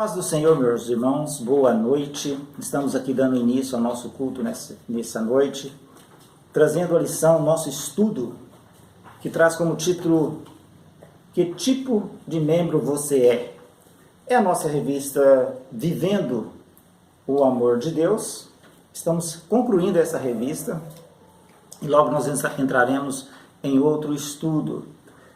Paz do Senhor, meus irmãos, boa noite. Estamos aqui dando início ao nosso culto nessa noite, trazendo a lição, nosso estudo, que traz como título: Que tipo de membro você é? É a nossa revista Vivendo o Amor de Deus. Estamos concluindo essa revista e logo nós entraremos em outro estudo.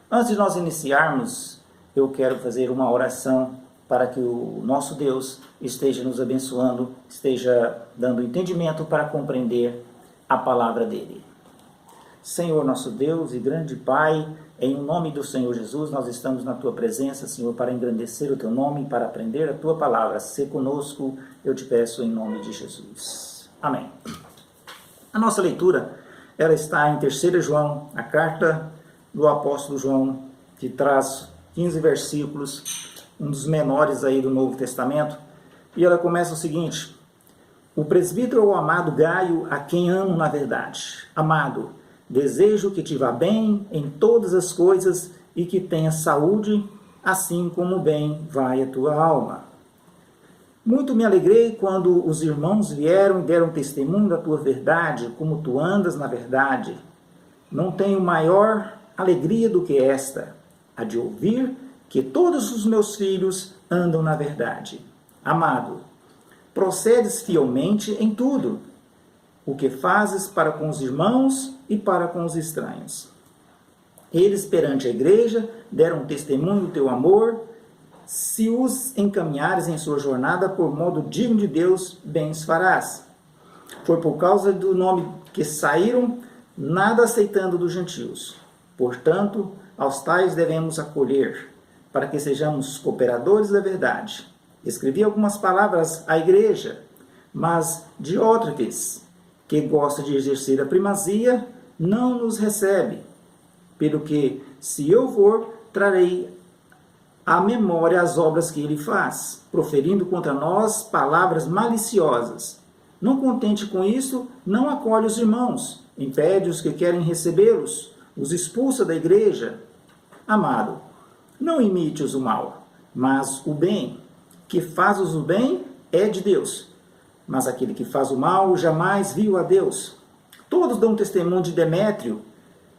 Antes de nós iniciarmos, eu quero fazer uma oração para que o nosso Deus esteja nos abençoando, esteja dando entendimento para compreender a palavra dele. Senhor, nosso Deus e grande Pai, em nome do Senhor Jesus, nós estamos na Tua presença, Senhor, para engrandecer o Teu nome, para aprender a Tua palavra. Sê conosco, eu te peço em nome de Jesus. Amém. A nossa leitura, ela está em 3 João, a carta do apóstolo João, que traz 15 versículos, um dos menores aí do Novo Testamento, e ela começa o seguinte: O presbítero é o amado Gaio, a quem amo na verdade. Amado, desejo que te vá bem em todas as coisas e que tenha saúde, assim como bem vai a tua alma. Muito me alegrei quando os irmãos vieram e deram testemunho da tua verdade, como tu andas na verdade. Não tenho maior alegria do que esta, a de ouvir que todos os meus filhos andam na verdade. Amado, procedes fielmente em tudo, o que fazes para com os irmãos e para com os estranhos. Eles perante a igreja deram testemunho do teu amor. Se os encaminhares em sua jornada por modo digno de Deus, bem os farás. Foi por causa do nome que saíram, nada aceitando dos gentios. Portanto, aos tais devemos acolher, para que sejamos cooperadores da verdade. Escrevi algumas palavras à igreja, mas Diótrefes, que gosta de exercer a primazia, não nos recebe. Pelo que, se eu for, trarei à memória as obras que ele faz, proferindo contra nós palavras maliciosas. Não contente com isso, não acolhe os irmãos, impede os que querem recebê-los, os expulsa da igreja. Amado, não imites o mal, mas o bem. Que fazes o bem é de Deus, mas aquele que faz o mal jamais viu a Deus. Todos dão testemunho de Demétrio,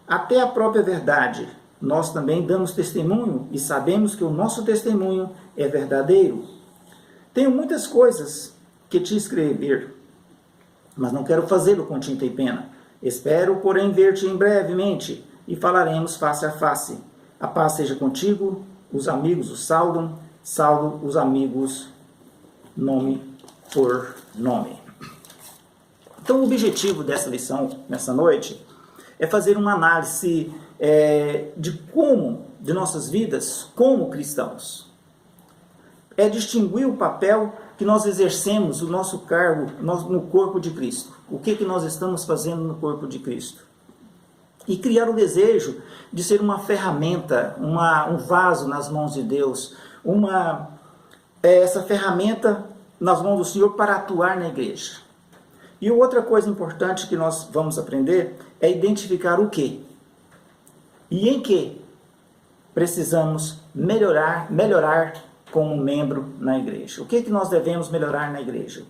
até a própria verdade. Nós também damos testemunho e sabemos que o nosso testemunho é verdadeiro. Tenho muitas coisas que te escrever, mas não quero fazê-lo com tinta e pena. Espero, porém, ver-te em brevemente e falaremos face a face. A paz seja contigo, os amigos o saudam, saudo os amigos nome por nome. Então, o objetivo dessa lição, nessa noite, é fazer uma análise de nossas vidas como cristãos. É distinguir o papel que nós exercemos, o nosso cargo no corpo de Cristo. O que nós estamos fazendo no corpo de Cristo. E criar o desejo de ser uma ferramenta, um vaso nas mãos de Deus, essa ferramenta nas mãos do Senhor para atuar na igreja. E outra coisa importante que nós vamos aprender é identificar o que e em que precisamos melhorar como membro na igreja. O que nós devemos melhorar na igreja?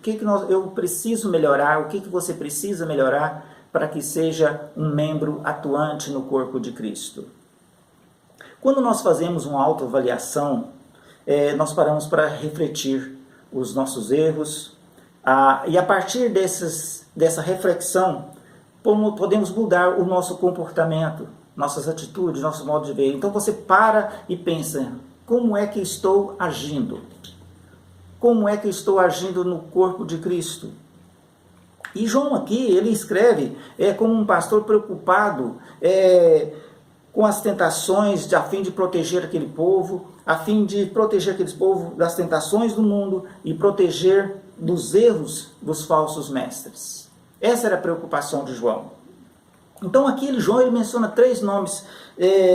Eu preciso melhorar? O que você precisa melhorar para que seja um membro atuante no corpo de Cristo? Quando nós fazemos uma autoavaliação, nós paramos para refletir os nossos erros, e a partir dessa reflexão, podemos mudar o nosso comportamento, nossas atitudes, nosso modo de ver. Então você para e pensa: como é que estou agindo? Como é que estou agindo no corpo de Cristo? E João aqui, ele escreve como um pastor preocupado com as tentações, a fim de proteger aquele povo, das tentações do mundo e proteger dos erros dos falsos mestres. Essa era a preocupação de João. Então aqui João ele menciona 3 nomes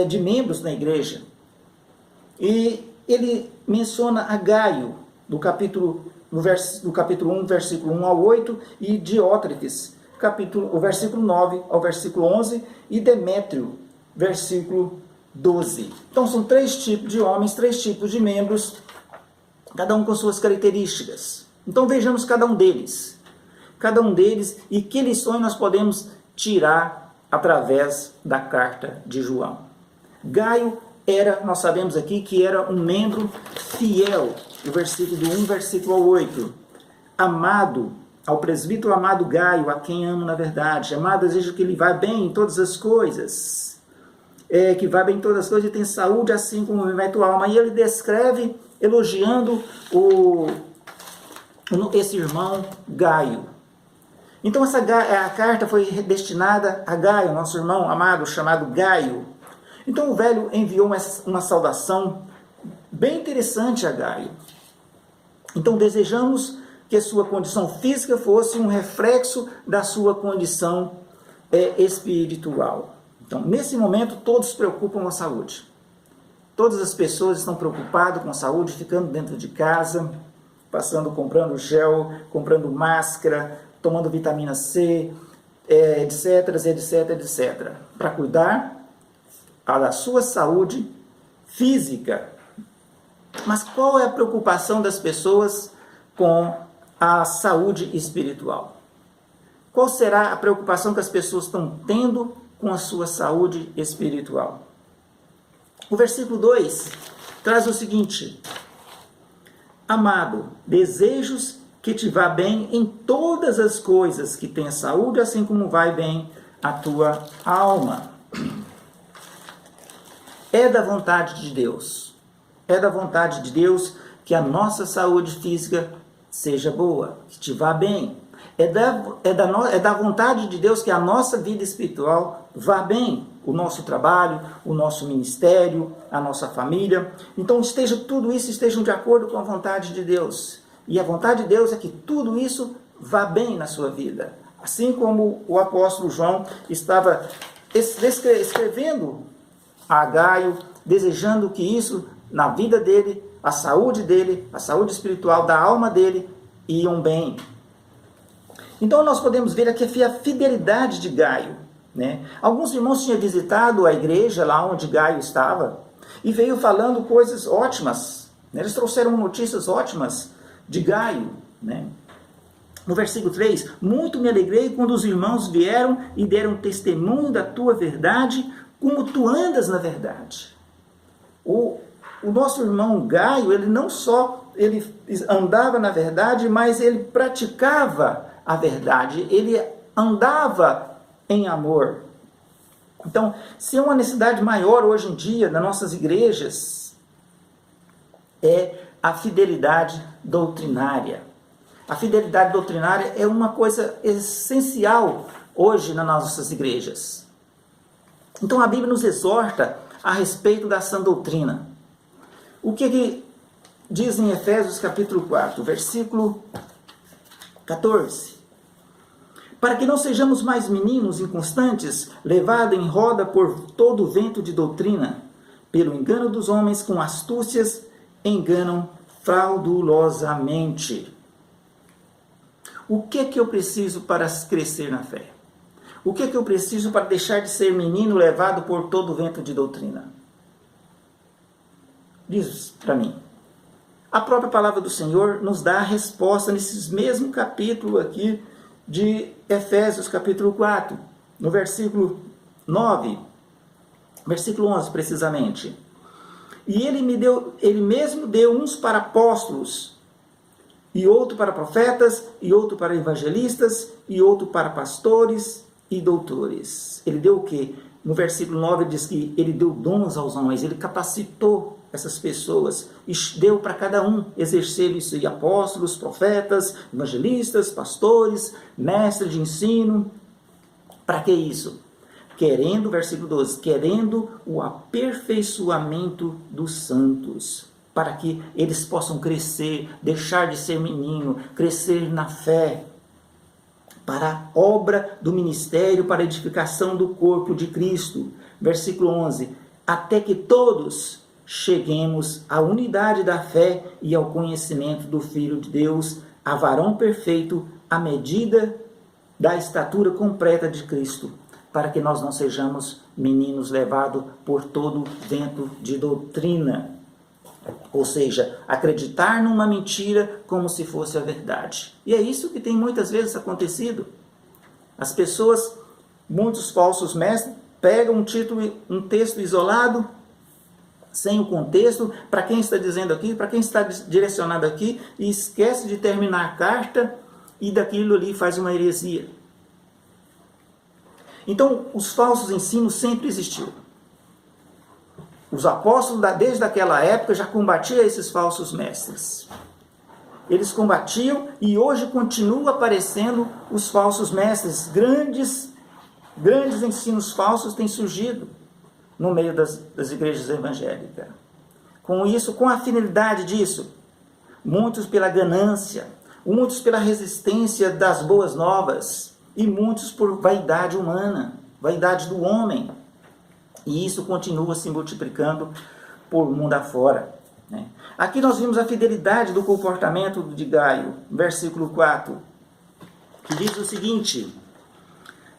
de membros na igreja. E ele menciona a Gaio, do capítulo 1, versículo 1 ao 8, e Diótrefes, o versículo 9 ao versículo 11, e Demétrio, versículo 12. Então são 3 tipos de homens, 3 tipos de membros cada um com suas características. Então vejamos cada um deles e que lições nós podemos tirar através da carta de João. Gaio nós sabemos aqui que era um membro fiel, o versículo do 1, versículo 8, amado, ao presbítero amado Gaio, a quem amo na verdade, amado, desejo que ele vá bem em todas as coisas, que vá bem em todas as coisas e tem saúde, assim como me tua alma. E ele descreve, elogiando esse irmão Gaio. Então a carta foi destinada a Gaio, nosso irmão amado, chamado Gaio. Então o velho enviou uma saudação bem interessante a Gaio. Então desejamos que sua condição física fosse um reflexo da sua condição espiritual. Então, nesse momento, todos se preocupam com a saúde. Todas as pessoas estão preocupadas com a saúde, ficando dentro de casa, comprando gel, comprando máscara, tomando vitamina C, etc, etc, etc, para cuidar da sua saúde física. Mas qual é a preocupação das pessoas com a saúde espiritual? Qual será a preocupação que as pessoas estão tendo com a sua saúde espiritual? O versículo 2 traz o seguinte: amado, desejos que te vá bem em todas as coisas, que tenha saúde, assim como vai bem a tua alma. É da vontade de Deus. É da vontade de Deus que a nossa saúde física seja boa, que te vá bem. É da vontade de Deus que a nossa vida espiritual vá bem. O nosso trabalho, o nosso ministério, a nossa família. Então tudo isso estejam de acordo com a vontade de Deus. E a vontade de Deus é que tudo isso vá bem na sua vida. Assim como o apóstolo João estava escrevendo a Gaio, desejando que isso, na vida dele, a saúde espiritual da alma dele, iam bem. Então nós podemos ver aqui a fidelidade de Gaio, né? Alguns irmãos tinham visitado a igreja lá onde Gaio estava e veio falando coisas ótimas, né? Eles trouxeram notícias ótimas de Gaio, né? No versículo 3, muito me alegrei quando os irmãos vieram e deram testemunho da tua verdade, como tu andas na verdade. O nosso irmão Gaio, ele não só andava na verdade, mas ele praticava a verdade, ele andava em amor. Então, se é uma necessidade maior hoje em dia nas nossas igrejas, é a fidelidade doutrinária. A fidelidade doutrinária é uma coisa essencial hoje nas nossas igrejas. Então a Bíblia nos exorta a respeito da sã doutrina. O que ele diz em Efésios capítulo 4, versículo 14? Para que não sejamos mais meninos inconstantes, levados em roda por todo o vento de doutrina, pelo engano dos homens com astúcias, enganam fraudulosamente. O que eu preciso para crescer na fé? O que eu preciso para deixar de ser menino levado por todo o vento de doutrina? Diz para mim. A própria palavra do Senhor nos dá a resposta nesses mesmo capítulo aqui de Efésios capítulo 4, no versículo 9, versículo 11 precisamente. E ele mesmo deu uns para apóstolos, e outro para profetas, e outro para evangelistas, e outro para pastores e doutores. Ele deu o quê? No versículo 9 ele diz que ele deu dons aos homens, ele capacitou essas pessoas e deu para cada um exercer isso, e apóstolos, profetas, evangelistas, pastores, mestres de ensino. Para que isso? Querendo, versículo 12, querendo o aperfeiçoamento dos santos, para que eles possam crescer, deixar de ser menino, crescer na fé, para a obra do ministério, para a edificação do corpo de Cristo. Versículo 11, até que todos cheguemos à unidade da fé e ao conhecimento do Filho de Deus, a varão perfeito, à medida da estatura completa de Cristo, para que nós não sejamos meninos levados por todo vento de doutrina. Ou seja, acreditar numa mentira como se fosse a verdade. E é isso que tem muitas vezes acontecido. As pessoas, muitos falsos mestres, pegam um título, um texto isolado, sem o contexto, para quem está dizendo aqui, para quem está direcionado aqui, e esquece de terminar a carta e daquilo ali faz uma heresia. Então, os falsos ensinos sempre existiram. Os apóstolos, desde aquela época, já combatiam esses falsos mestres. Eles combatiam e hoje continuam aparecendo os falsos mestres. Grandes ensinos falsos têm surgido no meio das igrejas evangélicas. Com isso, com a finalidade disso, muitos pela ganância, muitos pela resistência das boas novas e muitos por vaidade humana, vaidade do homem. E isso continua se multiplicando por mundo afora. Né? Aqui nós vimos a fidelidade do comportamento de Gaio, versículo 4, que diz o seguinte: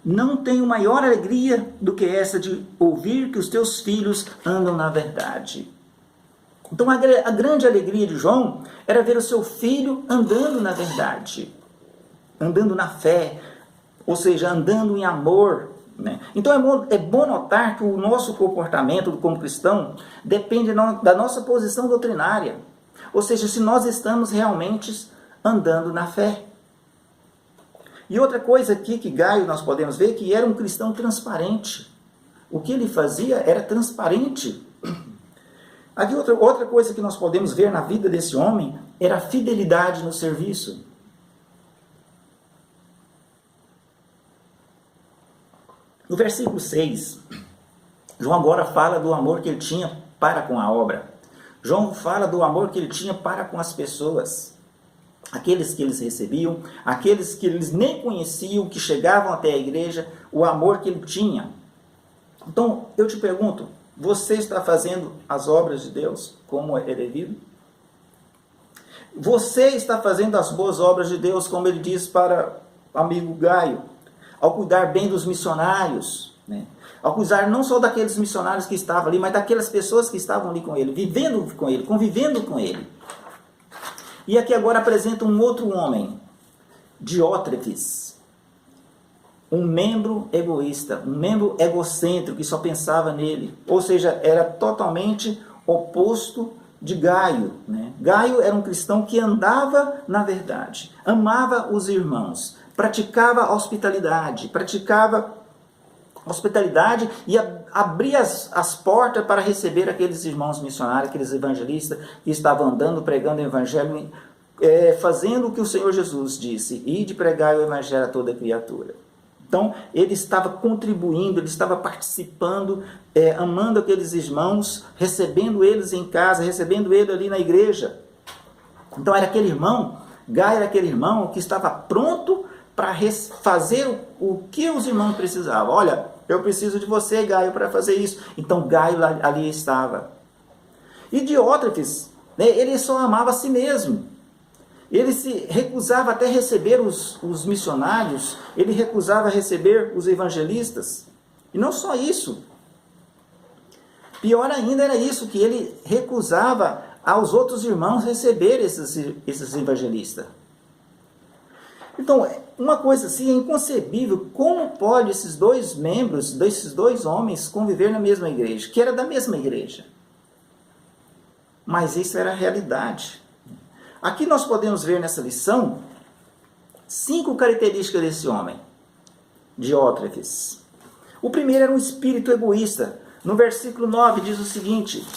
não tenho maior alegria do que essa de ouvir que os teus filhos andam na verdade. Então a grande alegria de João era ver o seu filho andando na verdade, andando na fé, ou seja, andando em amor. Né? Então é bom notar que o nosso comportamento como cristão depende da nossa posição doutrinária. Ou seja, se nós estamos realmente andando na fé. E outra coisa aqui que Gaio nós podemos ver que era um cristão transparente. O que ele fazia era transparente. Aqui outra coisa que nós podemos ver na vida desse homem era a fidelidade no serviço. No versículo 6, João agora fala do amor que ele tinha para com a obra. João fala do amor que ele tinha para com as pessoas. Aqueles que eles recebiam, aqueles que eles nem conheciam, que chegavam até a igreja, o amor que ele tinha. Então, eu te pergunto, você está fazendo as obras de Deus como é devido? Você está fazendo as boas obras de Deus, como ele diz para o amigo Gaio, ao cuidar bem dos missionários, né? Ao cuidar não só daqueles missionários que estavam ali, mas daquelas pessoas que estavam ali com ele, vivendo com ele, convivendo com ele. E aqui agora apresenta um outro homem, Diótrefes, um membro egoísta, um membro egocêntrico que só pensava nele, ou seja, era totalmente oposto de Gaio. Né? Gaio era um cristão que andava na verdade, amava os irmãos, praticava hospitalidade e abria as portas para receber aqueles irmãos missionários, aqueles evangelistas que estavam andando, pregando o evangelho, fazendo o que o Senhor Jesus disse, ide pregar o evangelho a toda criatura. Então, ele estava contribuindo, ele estava participando, amando aqueles irmãos, recebendo eles em casa, recebendo ele ali na igreja. Então, era aquele irmão, Gaio era aquele irmão que estava pronto para fazer o que os irmãos precisavam. Olha, eu preciso de você, Gaio, para fazer isso. Então, Gaio ali estava. E Diótrefes, né, ele só amava a si mesmo. Ele se recusava até receber os missionários, ele recusava receber os evangelistas. E não só isso. Pior ainda era isso, que ele recusava aos outros irmãos receber esses evangelistas. Então, uma coisa assim é inconcebível. Como pode esses dois membros, desses dois homens, conviver na mesma igreja, que era da mesma igreja? Mas isso era a realidade. Aqui nós podemos ver nessa lição 5 características desse homem, Diótrefes. O primeiro era um espírito egoísta. No versículo 9 diz o seguinte: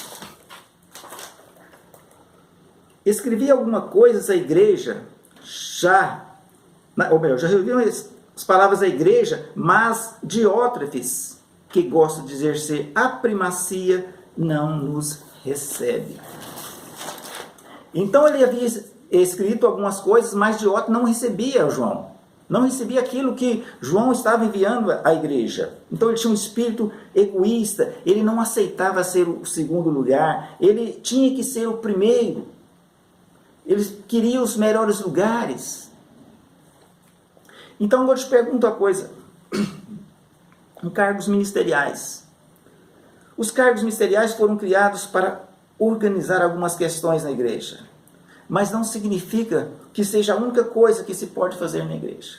escrevi alguma coisa à igreja, já reuniu as palavras da igreja, mas Diótrefes, que gosta de exercer a primacia, não nos recebe. Então ele havia escrito algumas coisas, mas Diótrefes não recebia João. Não recebia aquilo que João estava enviando à igreja. Então ele tinha um espírito egoísta, ele não aceitava ser o segundo lugar, ele tinha que ser o primeiro. Ele queria os melhores lugares. Então eu te pergunto uma coisa, em cargos ministeriais. Os cargos ministeriais foram criados para organizar algumas questões na igreja, mas não significa que seja a única coisa que se pode fazer na igreja.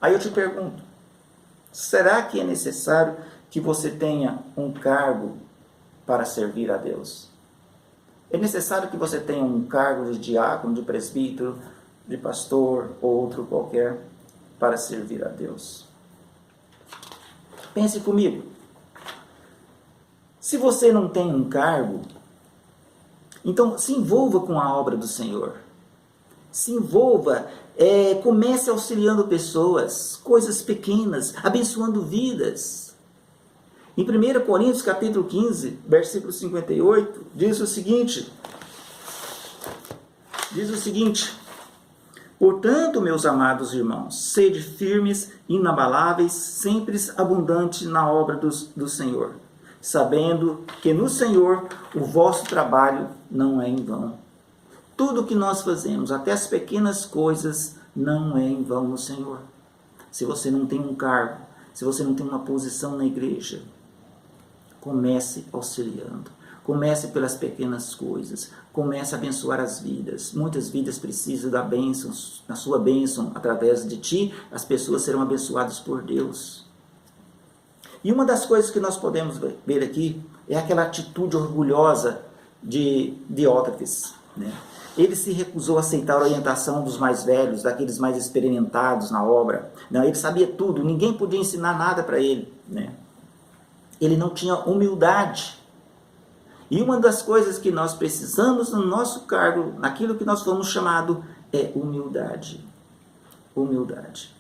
Aí eu te pergunto, será que é necessário que você tenha um cargo para servir a Deus? É necessário que você tenha um cargo de diácono, de presbítero, de pastor ou outro qualquer para servir a Deus? Pense comigo. Se você não tem um cargo, então se envolva com a obra do Senhor. Se envolva, comece auxiliando pessoas, coisas pequenas, abençoando vidas. Em 1 Coríntios capítulo 15, versículo 58, diz o seguinte: portanto, meus amados irmãos, sede firmes, inabaláveis, sempre abundantes na obra do Senhor, sabendo que no Senhor o vosso trabalho não é em vão. Tudo o que nós fazemos, até as pequenas coisas, não é em vão no Senhor. Se você não tem um cargo, se você não tem uma posição na igreja, comece auxiliando. Comece pelas pequenas coisas. Comece a abençoar as vidas. Muitas vidas precisam da bênção, da sua bênção. Através de ti, as pessoas serão abençoadas por Deus. E uma das coisas que nós podemos ver aqui é aquela atitude orgulhosa de Diótrefes, né? Ele se recusou a aceitar a orientação dos mais velhos, daqueles mais experimentados na obra. Não, ele sabia tudo, ninguém podia ensinar nada para ele, né? Ele não tinha humildade. E uma das coisas que nós precisamos no nosso cargo, naquilo que nós fomos chamados, é humildade. Humildade.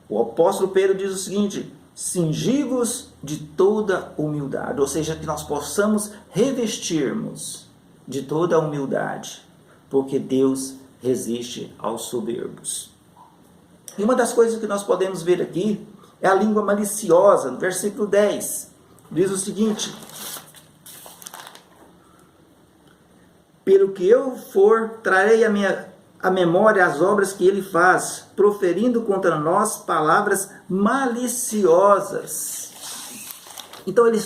O apóstolo Pedro diz o seguinte: cingi-vos de toda humildade, ou seja, que nós possamos revestirmos de toda a humildade, porque Deus resiste aos soberbos. E uma das coisas que nós podemos ver aqui é a língua maliciosa. No versículo 10, diz o seguinte: pelo que eu for, trarei a memória as obras que ele faz, proferindo contra nós palavras maliciosas. Então ele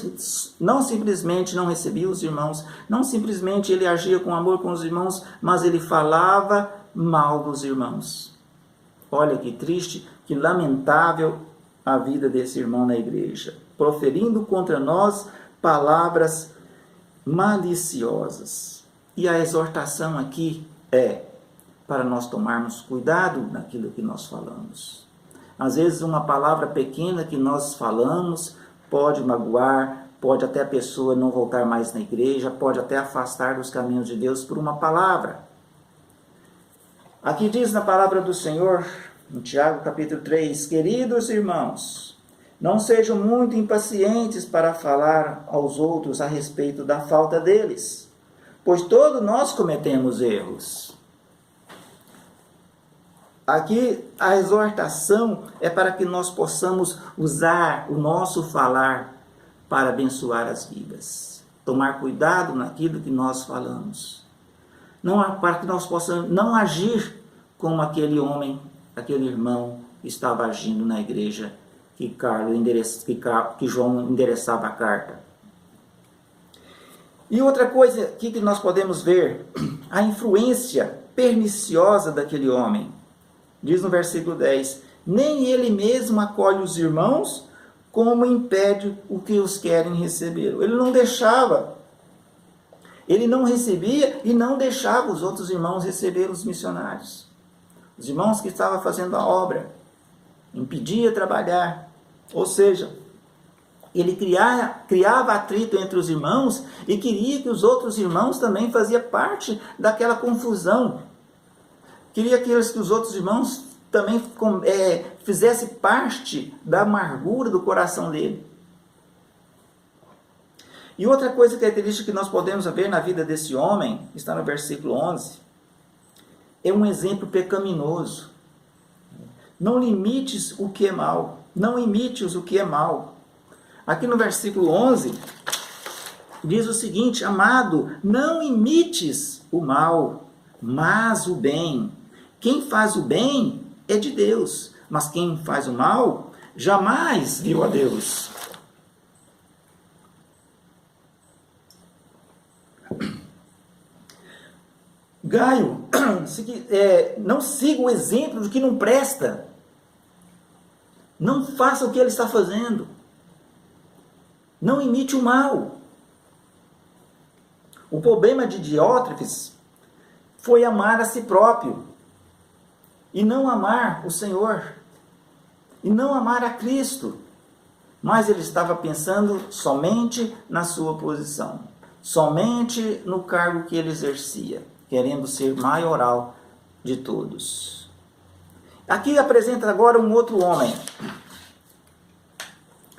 não simplesmente não recebia os irmãos, não simplesmente ele agia com amor com os irmãos, mas ele falava mal dos irmãos. Olha que triste, que lamentável a vida desse irmão na igreja, proferindo contra nós palavras maliciosas. E a exortação aqui é para nós tomarmos cuidado naquilo que nós falamos. Às vezes uma palavra pequena que nós falamos pode magoar, pode até a pessoa não voltar mais na igreja, pode até afastar dos caminhos de Deus por uma palavra. Aqui diz na palavra do Senhor, em Tiago capítulo 3, queridos irmãos, não sejam muito impacientes para falar aos outros a respeito da falta deles, pois todos nós cometemos erros. Aqui a exortação é para que nós possamos usar o nosso falar para abençoar as vidas. Tomar cuidado naquilo que nós falamos. Para que nós possamos não agir como aquele homem, aquele irmão que estava agindo na igreja que João endereçava a carta. E outra coisa aqui que nós podemos ver, a influência perniciosa daquele homem. Diz no versículo 10, nem ele mesmo acolhe os irmãos, como impede o que os querem receber. Ele não deixava, ele não recebia e não deixava os outros irmãos receber os missionários. Os irmãos que estavam fazendo a obra, impedia trabalhar. Ou seja, ele criava atrito entre os irmãos e queria que os outros irmãos também faziam parte daquela confusão. Queria que os outros irmãos também fizessem parte da amargura do coração dele. E outra coisa característica que nós podemos ver na vida desse homem, está no versículo 11, é um exemplo pecaminoso. Não limites o que é mal. Não imites o que é mal. Aqui no versículo 11, diz o seguinte: amado, não imites o mal, mas o bem. Quem faz o bem é de Deus, mas quem faz o mal jamais viu a Deus. Gaio, não siga o exemplo do que não presta. Não faça o que ele está fazendo. Não imite o mal. O problema de Diótrefes foi amar a si próprio e não amar o Senhor e não amar a Cristo. Mas ele estava pensando somente na sua posição, somente no cargo que ele exercia, querendo ser maioral de todos. Aqui apresenta agora um outro homem,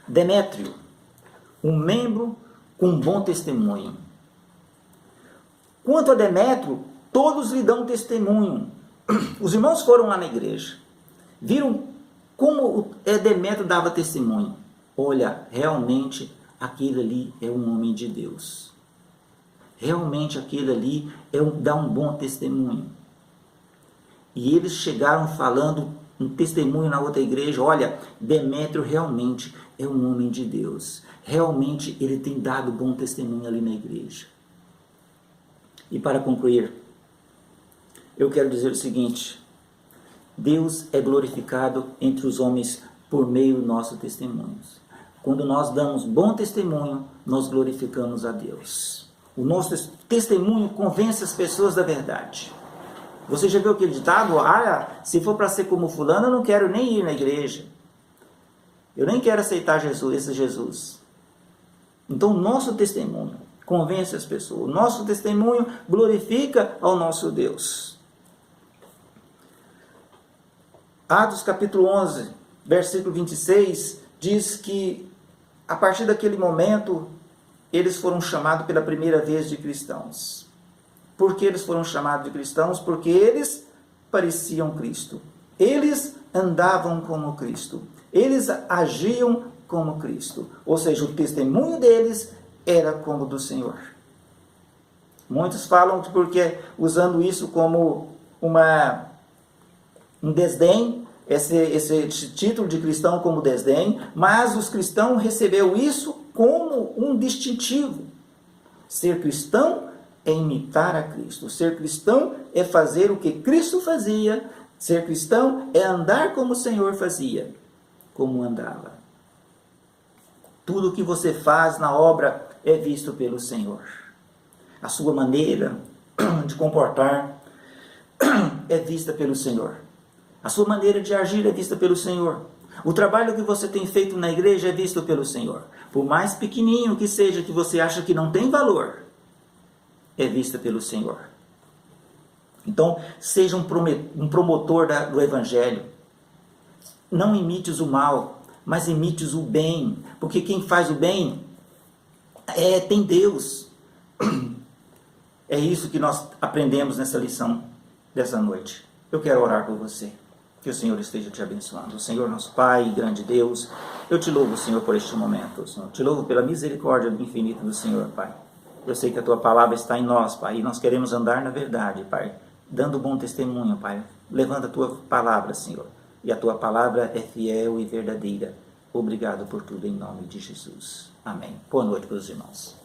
Demétrio, um membro com bom testemunho. Quanto a Demétrio, todos lhe dão testemunho. Os irmãos foram lá na igreja, viram como Demétrio dava testemunho. Olha, realmente aquele ali é um homem de Deus. Realmente aquele ali dá um bom testemunho. E eles chegaram falando um testemunho na outra igreja. Olha, Demétrio realmente é um homem de Deus. Realmente ele tem dado bom testemunho ali na igreja. E para concluir, eu quero dizer o seguinte: Deus é glorificado entre os homens por meio dos nossos testemunhos. Quando nós damos bom testemunho, nós glorificamos a Deus. O nosso testemunho convence as pessoas da verdade. Você já viu aquele ditado? Se for para ser como fulano, eu não quero nem ir na igreja. Eu nem quero aceitar esse Jesus. Então, o nosso testemunho convence as pessoas. O nosso testemunho glorifica ao nosso Deus. Atos capítulo 11, versículo 26, diz que a partir daquele momento, eles foram chamados pela primeira vez de cristãos. Por que eles foram chamados de cristãos? Porque eles pareciam Cristo. Eles andavam como Cristo. Eles agiam como Cristo. Ou seja, o testemunho deles era como o do Senhor. Muitos falam que porque usando isso como um desdém, esse título de cristão como desdém, mas os cristãos receberam isso como um distintivo. Ser cristão é imitar a Cristo. Ser cristão é fazer o que Cristo fazia. Ser cristão é andar como o Senhor fazia, como andava. Tudo o que você faz na obra é visto pelo Senhor. A sua maneira de comportar é vista pelo Senhor. A sua maneira de agir é vista pelo Senhor. O trabalho que você tem feito na igreja é visto pelo Senhor. Por mais pequenininho que seja, que você acha que não tem valor, é vista pelo Senhor. Então, seja um promotor do Evangelho. Não imites o mal, mas imites o bem. Porque quem faz o bem tem Deus. É isso que nós aprendemos nessa lição dessa noite. Eu quero orar por você. Que o Senhor esteja te abençoando. O Senhor, nosso Pai, grande Deus, eu te louvo, Senhor, por este momento. Senhor, te louvo pela misericórdia do infinito do Senhor, Pai. Eu sei que a Tua palavra está em nós, Pai, e nós queremos andar na verdade, Pai, dando bom testemunho, Pai. Levando a Tua palavra, Senhor, e a Tua palavra é fiel e verdadeira. Obrigado por tudo, em nome de Jesus. Amém. Boa noite para os irmãos.